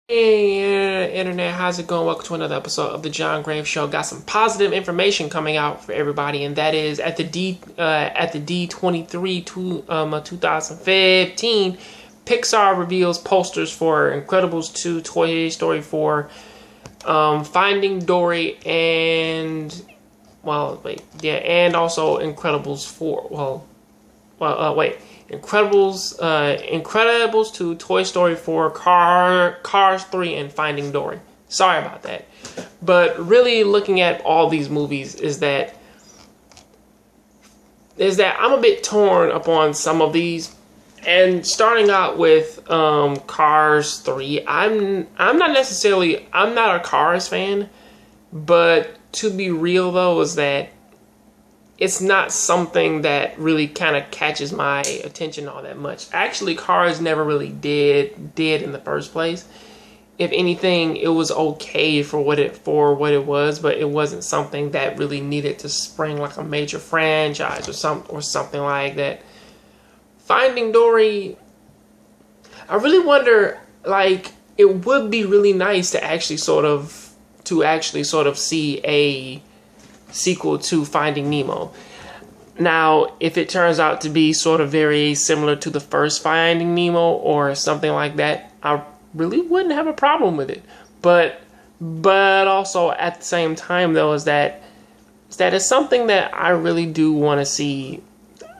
Hey internet, how's it going? Welcome to another episode of the John Grave Show. Got some positive information coming out for everybody, and that is at the D23 2015, Pixar reveals posters for Incredibles 2, Toy Story 4, Finding Dory, and and also Incredibles 4. Incredibles 2, Toy Story 4, Cars 3, and Finding Dory. Sorry about that. But really looking at all these movies is that I'm a bit torn upon some of these. And starting out with Cars 3, I'm not a Cars fan, but to be real though is that it's not something that really kind of catches my attention all that much. Actually, Cars never really did in the first place. If anything, it was okay for what it was, but it wasn't something that really needed to spring like a major franchise or something like that. Finding Dory, I really wonder, like, it would be really nice to actually sort of see a sequel to Finding Nemo. Now, if it turns out to be sort of very similar to the first Finding Nemo or something like that, I really wouldn't have a problem with it. But also at the same time though is that it's something that I really do want to see.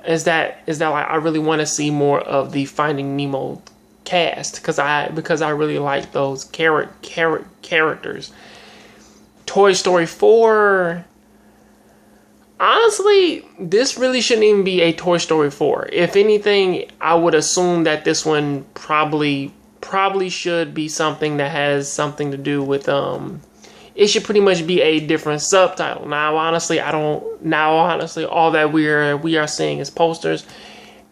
Is that like I really want to see more of the Finding Nemo cast because I really like those characters. Toy Story 4. Honestly, this really shouldn't even be a Toy Story 4. If anything, I would assume that this one probably should be something that has something to do with it should pretty much be a different subtitle. Now honestly, all that we are seeing is posters,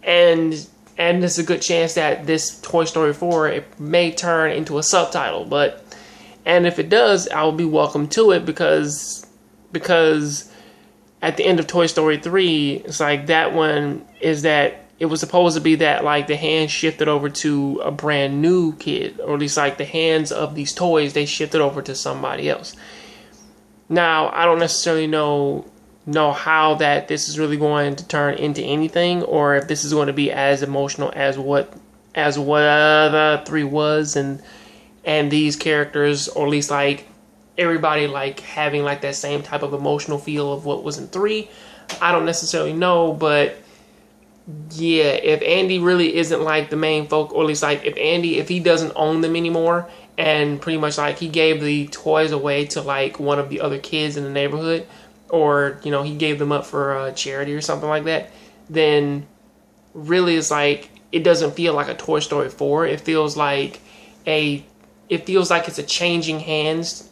and there's a good chance that this Toy Story 4 it may turn into a subtitle, and if it does, I will be welcome to it because at the end of Toy Story 3, it's like that one is that it was supposed to be that like the hands shifted over to a brand new kid, or at least like the hands of these toys, they shifted over to somebody else. Now, I don't necessarily know how that this is really going to turn into anything, or if this is going to be as emotional as what the 3 was, and these characters, or at least like everybody like having like that same type of emotional feel of what was in 3. I don't necessarily know, but yeah, if Andy really isn't like the main folk, or at least like if he doesn't own them anymore, and pretty much like he gave the toys away to like one of the other kids in the neighborhood, or he gave them up for a charity or something like that, then really it's like it doesn't feel like a Toy Story 4. It feels like it's a changing hands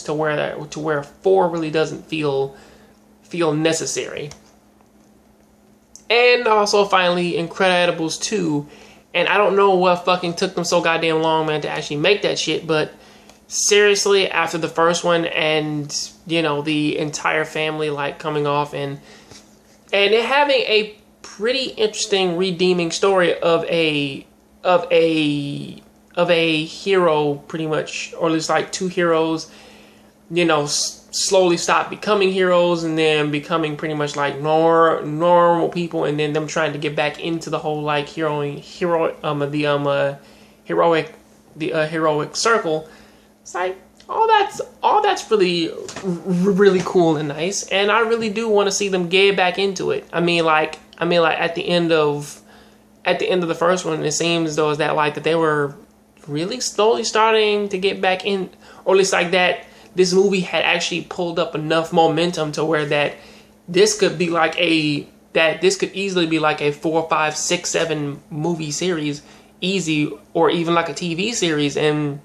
to where 4 really doesn't feel necessary. And also finally Incredibles 2, and I don't know what fucking took them so goddamn long, man, to actually make that shit, but seriously, after the first one and the entire family like coming off and it having a pretty interesting redeeming story of a hero, pretty much, or at least like 2 heroes, slowly stop becoming heroes and then becoming pretty much like normal people, and then them trying to get back into the whole like heroic circle. It's like all that's really cool and nice, and I really do want to see them get back into it. I mean like at the end of the first one, it seems as though that they were really slowly starting to get back in, or at least like that this movie had actually pulled up enough momentum to where that this could easily be like a 4, 5, 6, 7 movie series, easy, or even like a TV series, and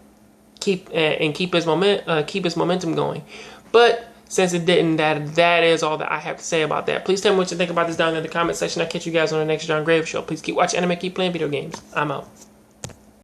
keep its momentum going. But since it didn't, that is all that I have to say about that. Please tell me what you think about this down in the comment section. I'll catch you guys on the next John Grave Show. Please keep watching anime, keep playing video games. I'm out.